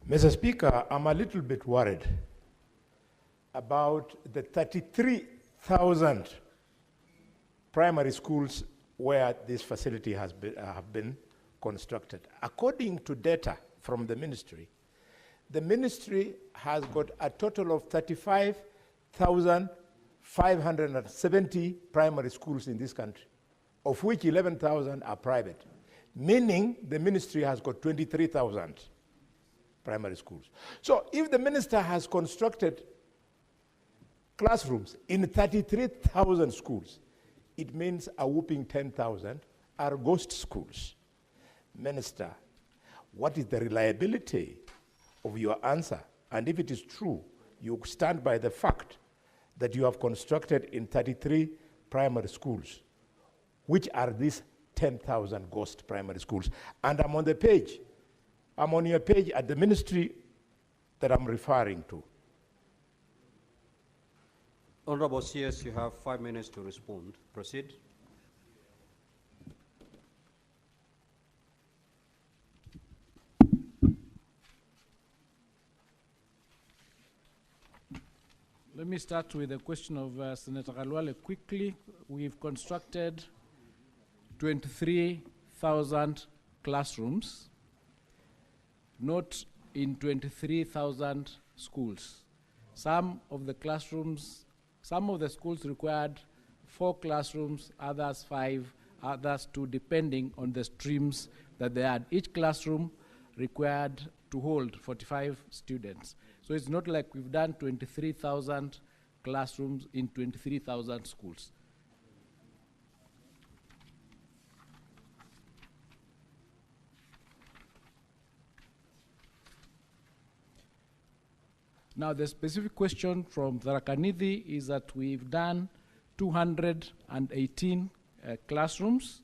Mr. Speaker, I'm a little bit worried about the 33,000 primary schools where this facility have been constructed. According to data from the ministry has got a total of 35,570 primary schools in this country, of which 11,000 are private, meaning the ministry has got 23,000 primary schools. So if the minister has constructed classrooms in 33,000 schools, it means a whooping 10,000 are ghost schools. Minister, what is the reliability of your answer? And if it is true, you stand by the fact that you have constructed in 33 primary schools, which are these 10,000 ghost primary schools? And I'm on the page. I'm on your page at the ministry that I'm referring to. Honorable CS, you have 5 minutes to respond. Proceed. Let me start with the question of Senator Khalwale quickly. We've constructed 23,000 classrooms, not in 23,000 schools. Some of the schools required 4 classrooms, others 5, others 2, depending on the streams that they had. Each classroom required to hold 45 students. So it's not like we've done 23,000 classrooms in 23,000 schools. Now, the specific question from Tharakanidhi is that we've done 218 classrooms,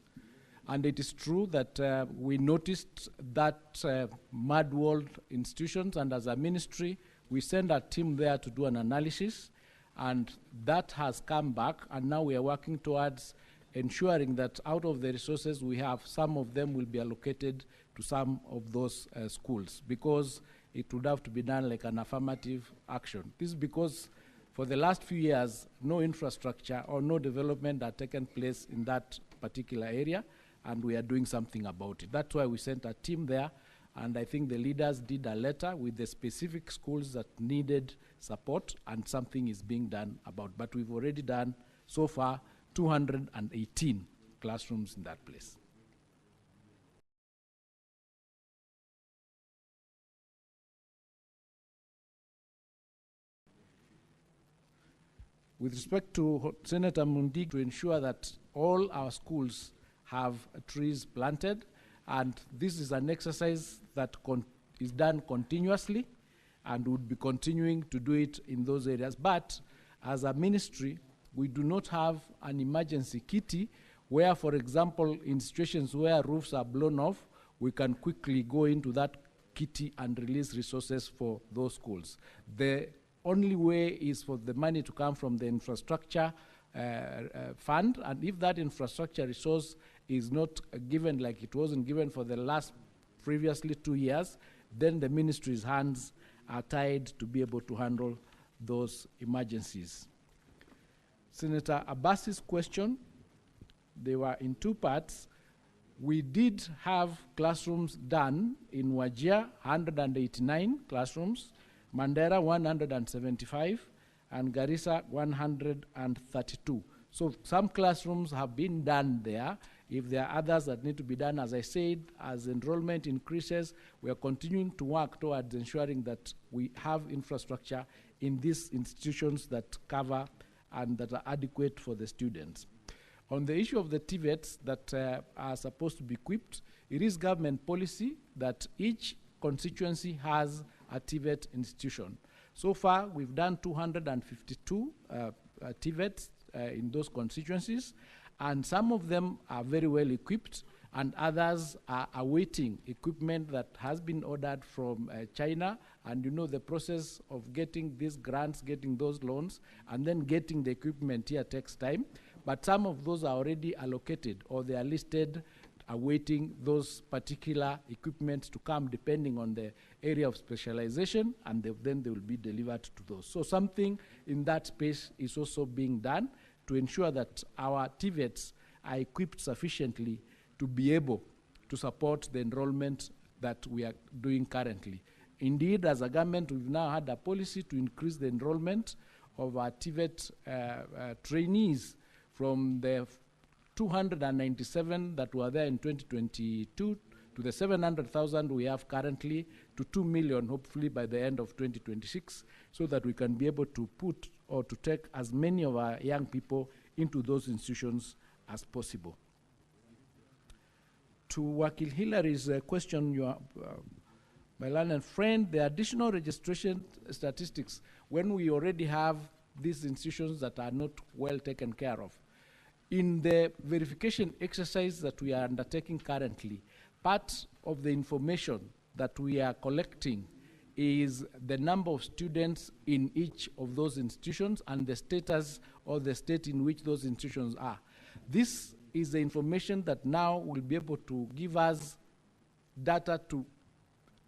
and it is true that we noticed that mud-walled institutions, and as a ministry, we send a team there to do an analysis, and that has come back, and now we are working towards ensuring that out of the resources we have, some of them will be allocated to some of those schools, because it would have to be done like an affirmative action. This is because for the last few years, no infrastructure or no development had taken place in that particular area, and we are doing something about it. That's why we sent a team there, and I think the leaders did a letter with the specific schools that needed support, and something is being done about. But we've already done, so far, 218 classrooms in that place. With respect to Senator Mundi, to ensure that all our schools have trees planted, and this is an exercise that is done continuously and would be continuing to do it in those areas. But as a ministry, we do not have an emergency kitty where, for example, in situations where roofs are blown off, we can quickly go into that kitty and release resources for those schools. The only way is for the money to come from the infrastructure fund, and if that infrastructure resource is not given, like it wasn't given for the last previously 2 years, then the ministry's hands are tied to be able to handle those emergencies. Senator Abbas's question, they were in 2 parts. We did have classrooms done in Wajir, 189 classrooms, Mandera 175, and Garissa 132. So some classrooms have been done there. If there are others that need to be done, as I said, as enrollment increases, we are continuing to work towards ensuring that we have infrastructure in these institutions that cover and that are adequate for the students. On the issue of the TVETs that are supposed to be equipped, it is government policy that each constituency has a TVET institution. So far, we've done 252 TVETs in those constituencies, and some of them are very well equipped, and others are awaiting equipment that has been ordered from China. And you know the process of getting these grants, getting those loans, and then getting the equipment here takes time. But some of those are already allocated, or they are listed awaiting those particular equipment to come depending on the area of specialization, and then they will be delivered to those. So something in that space is also being done to ensure that our TVETs are equipped sufficiently to be able to support the enrollment that we are doing currently. Indeed, as a government, we've now had a policy to increase the enrollment of our TVET trainees from the 297 that were there in 2022 to the 700,000 we have currently, to 2 million hopefully by the end of 2026, so that we can be able to put or to take as many of our young people into those institutions as possible. To Wakil Hillary's question, my learned friend, the additional registration statistics, when we already have these institutions that are not well taken care of. In the verification exercise that we are undertaking currently, part of the information that we are collecting is the number of students in each of those institutions and the status or the state in which those institutions are. This is the information that now will be able to give us data to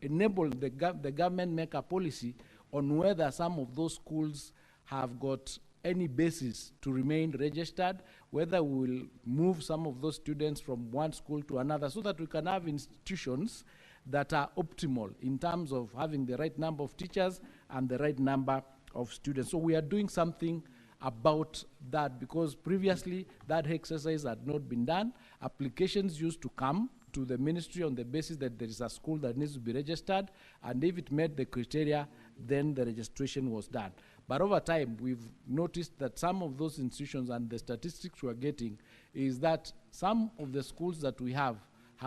enable the government make a policy on whether some of those schools have got any basis to remain registered, whether we will move some of those students from one school to another, so that we can have institutions that are optimal in terms of having the right number of teachers and the right number of students. So we are doing something about that, because previously that exercise had not been done. Applications used to come to the ministry on the basis that there is a school that needs to be registered, and if it met the criteria, then the registration was done. But over time, we've noticed that some of those institutions, and the statistics we're getting, is that some of the schools that we have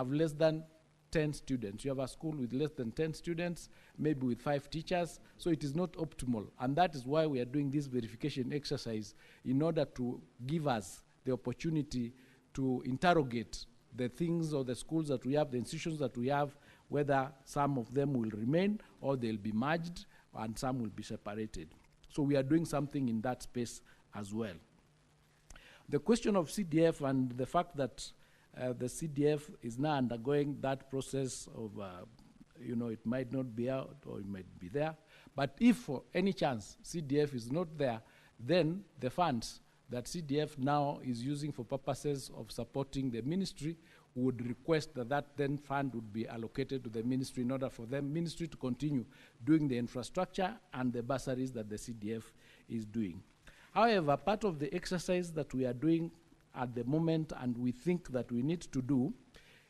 less than 10 students. You have a school with less than 10 students, maybe with 5 teachers, so it is not optimal. And that is why we are doing this verification exercise, in order to give us the opportunity to interrogate the things or the schools that we have, the institutions that we have, whether some of them will remain or they'll be merged and some will be separated. So we are doing something in that space as well. The question of CDF and the fact that the CDF is now undergoing that process of, it might not be out or it might be there. But if for any chance CDF is not there, then the funds that CDF now is using for purposes of supporting the ministry would request that that then fund would be allocated to the ministry in order for the ministry to continue doing the infrastructure and the bursaries that the CDF is doing. However, part of the exercise that we are doing at the moment, and we think that we need to do,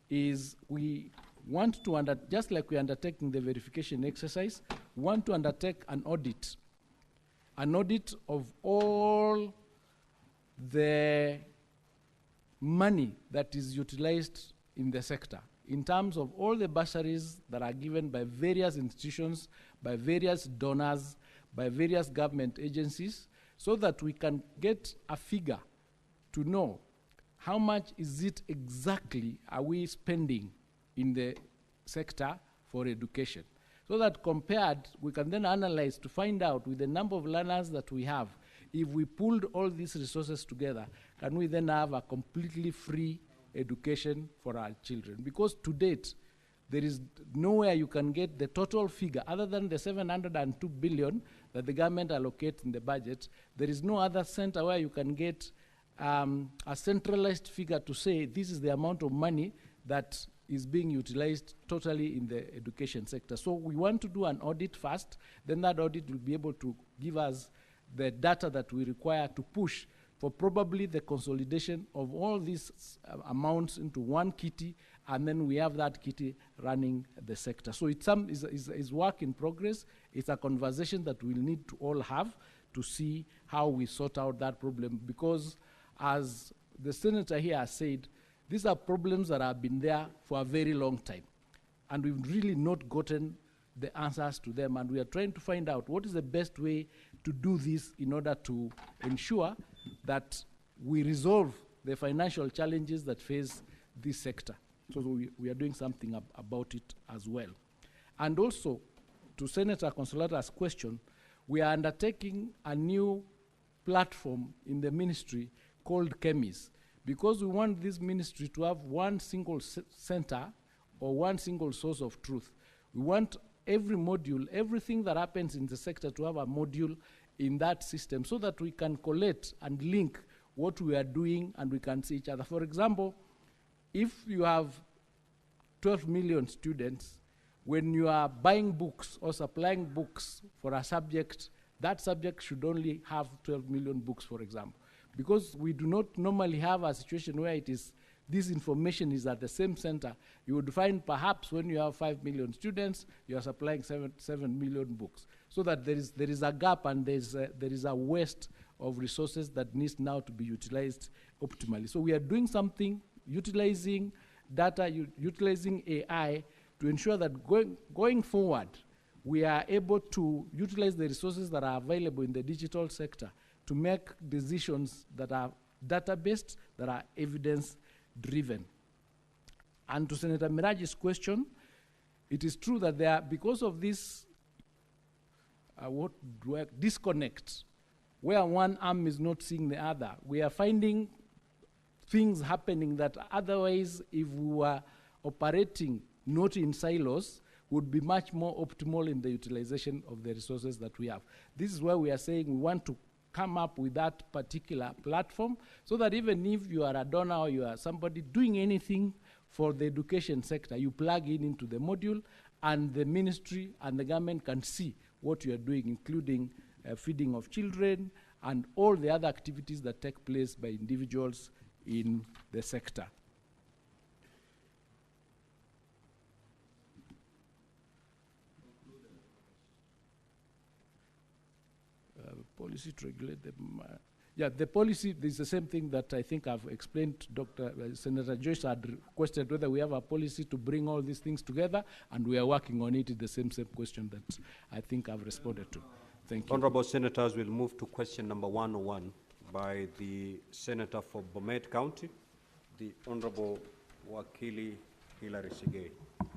is we want to, just like we're undertaking the verification exercise, we want to undertake an audit of all the money that is utilized in the sector, in terms of all the bursaries that are given by various institutions, by various donors, by various government agencies, so that we can get a figure to know how much is it exactly are we spending in the sector for education. So that compared, we can then analyze to find out, with the number of learners that we have, if we pulled all these resources together, can we then have a completely free education for our children? Because to date, there is nowhere you can get the total figure, other than the 702 billion that the government allocates in the budget. There is no other center where you can get a centralized figure to say this is the amount of money that is being utilized totally in the education sector. So we want to do an audit first, then that audit will be able to give us the data that we require to push for probably the consolidation of all these amounts into one kitty, and then we have that kitty running the sector. So it's is work in progress. It's a conversation that we'll need to all have to see how we sort out that problem, because as the senator here has said, these are problems that have been there for a very long time, and we've really not gotten the answers to them, and we are trying to find out what is the best way to do this in order to ensure that we resolve the financial challenges that face this sector. So we are doing something about it as well. And also, to Senator Consolata's question, we are undertaking a new platform in the ministry called Chemis, because we want this ministry to have one single center or one single source of truth. We want every module, everything that happens in the sector to have a module in that system so that we can collate and link what we are doing and we can see each other. For example, if you have 12 million students, when you are buying books or supplying books for a subject, that subject should only have 12 million books, for example. Because we do not normally have a situation where it is, this information is at the same center. You would find perhaps when you have 5 million students, you are supplying 7 million books. So that there is a gap and there is a waste of resources that needs now to be utilized optimally. So we are doing something, utilizing data, utilizing AI to ensure that going forward, we are able to utilize the resources that are available in the digital sector to make decisions that are data-based, that are evidence-driven. And to Senator Miraji's question, it is true that there are, because of this disconnect, where one arm is not seeing the other, we are finding things happening that otherwise, if we were operating not in silos, would be much more optimal in the utilization of the resources that we have. This is why we are saying we want to come up with that particular platform so that even if you are a donor or you are somebody doing anything for the education sector, you plug in into the module and the ministry and the government can see what you are doing, including feeding of children and all the other activities that take place by individuals in the sector. Policy to regulate them. Yeah, the policy is the same thing that I think I've explained. Senator Joyce had requested whether we have a policy to bring all these things together, and we are working on it. It's the same question that I think I've responded to. Thank you. Honorable Senators, we'll move to question number 101 by the Senator for Bomet County, the Honorable Wakili Hilary Sigei.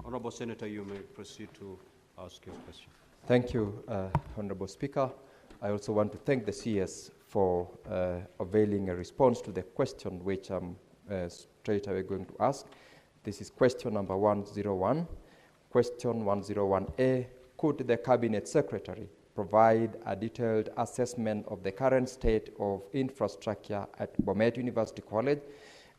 Honorable Senator, you may proceed to ask your question. Thank you, Honorable Speaker. I also want to thank the CS for availing a response to the question which I'm straight away going to ask. This is question number 101. Question 101A, could the Cabinet Secretary provide a detailed assessment of the current state of infrastructure at Bomet University College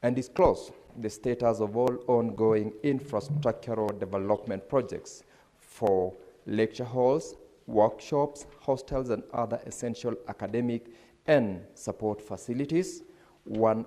and disclose the status of all ongoing infrastructural development projects for lecture halls, workshops, hostels, and other essential academic and support facilities. 101